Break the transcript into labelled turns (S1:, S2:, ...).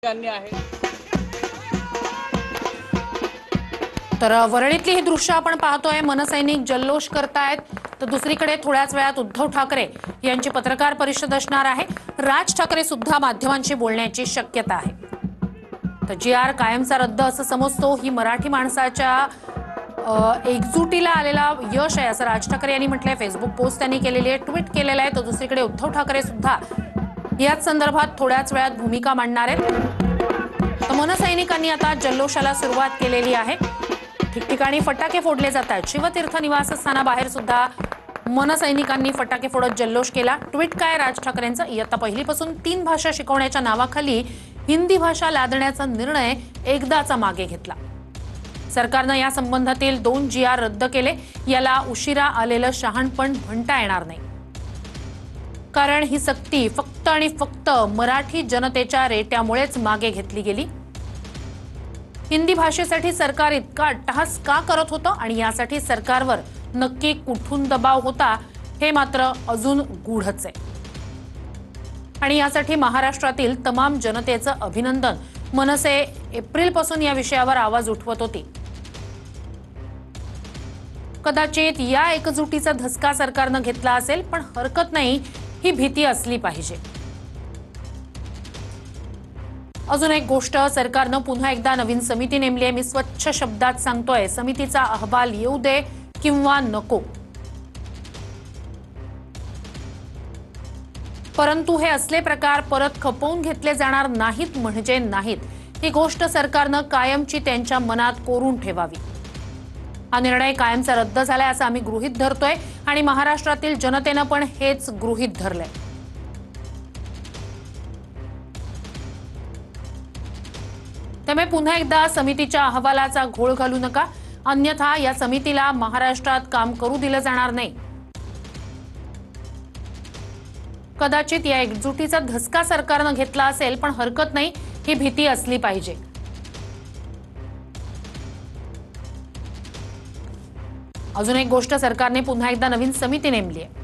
S1: आहे।
S2: तर वरळीतली ही दृश्य आपण पाहतोय। मनसैनिक जल्लोष करतायत, तर दुसरीकडे थोड्याच वेळात उद्धव ठाकरे यांची पत्रकार परिषद असणार आहे। राज ठाकरे सुद्धा माध्यमांशी बोलण्याची शक्यता आहे। तर जी.आर. कायमचा रद्द असं समजतो, ही मराठी माणसाच्या एकजुटीला आलेला यश आहे असं राज ठाकरे यांनी म्हटलंय। फेसबुक पोस्ट त्यांनी केलेली आहे, ट्विट केलेलं आहे। तर दुसरीकडे उद्धव ठाकरे सुद्धा याच संदर्भात थोड्याच वेळात भूमिका मांडणार आहेत। तर मनसैनिकांनी आता जल्लोषाला सुरुवात केलेली आहे। ठिकठिकाणी फटाके फोडले जात आहेत। शिवतीर्थ निवासस्थानाबाहेर सुद्धा मनसैनिकांनी फटाके फोडत जल्लोष केला। ट्विट काय राज ठाकरेंचं, इयत्ता पहिलीपासून 3 भाषा शिकवण्याच्या नावाखाली हिंदी भाषा लादण्याचा निर्णय एकदाचा मागे घेतला। सरकारनं या संबंधातील 2 जी.आर. रद्द केले। याला उशिरा आलेलं शहाणपण म्हणता येणार नाही, कारण ही सक्ती फक्त आणि फक्त मराठी जनतेच्या रेट्यामुळेच मागे घेतली गेली। हिंदी भाषेसाठी सरकार इतका अट्टहास का करत होतं आणि यासाठी सरकारवर नक्की कुठून दबाव होता, हे मात्र अजून गूढच आहे। आणि यासाठी महाराष्ट्रातील तमाम जनतेचं अभिनंदन। मनसे एप्रिलपासून या विषयावर आवाज उठवत होती। कदाचित या एकजुटीचा धसका सरकारनं घेतला असेल, पण हरकत नाही, ही भीती असली पाहिजे। अजून एक गोष्ट, सरकारनं पुन्हा एकदा नवीन समिती नेमली आहे। मी स्वच्छ शब्दात सांगतोय, समितीचा अहवाल येऊ दे किंवा नको, परंतु हे असले प्रकार परत खपवून घेतले जाणार नाहीत म्हणजे नाहीत। ही गोष्ट सरकारनं कायमची त्यांच्या मनात कोरून ठेवावी। हा निर्णय कायमचा रद्द झालाय असं आम्ही गृहीत धरतोय आणि महाराष्ट्रातील जनतेनं पण हेच गृहीत धरलंय। त्यामुळे पुन्हा एकदा समितीच्या अहवालाचा घोळ घालू नका, अन्यथा या समितीला महाराष्ट्रात काम करू दिलं जाणार नाही। कदाचित या एकजुटीचा धसका सरकारनं घेतला असेल, पण हरकत नाही, ही भीती असली पाहिजे। अजून एक गोष्ट, सरकारने पुन्हा एकदा नवीन समिती नेमली आहे।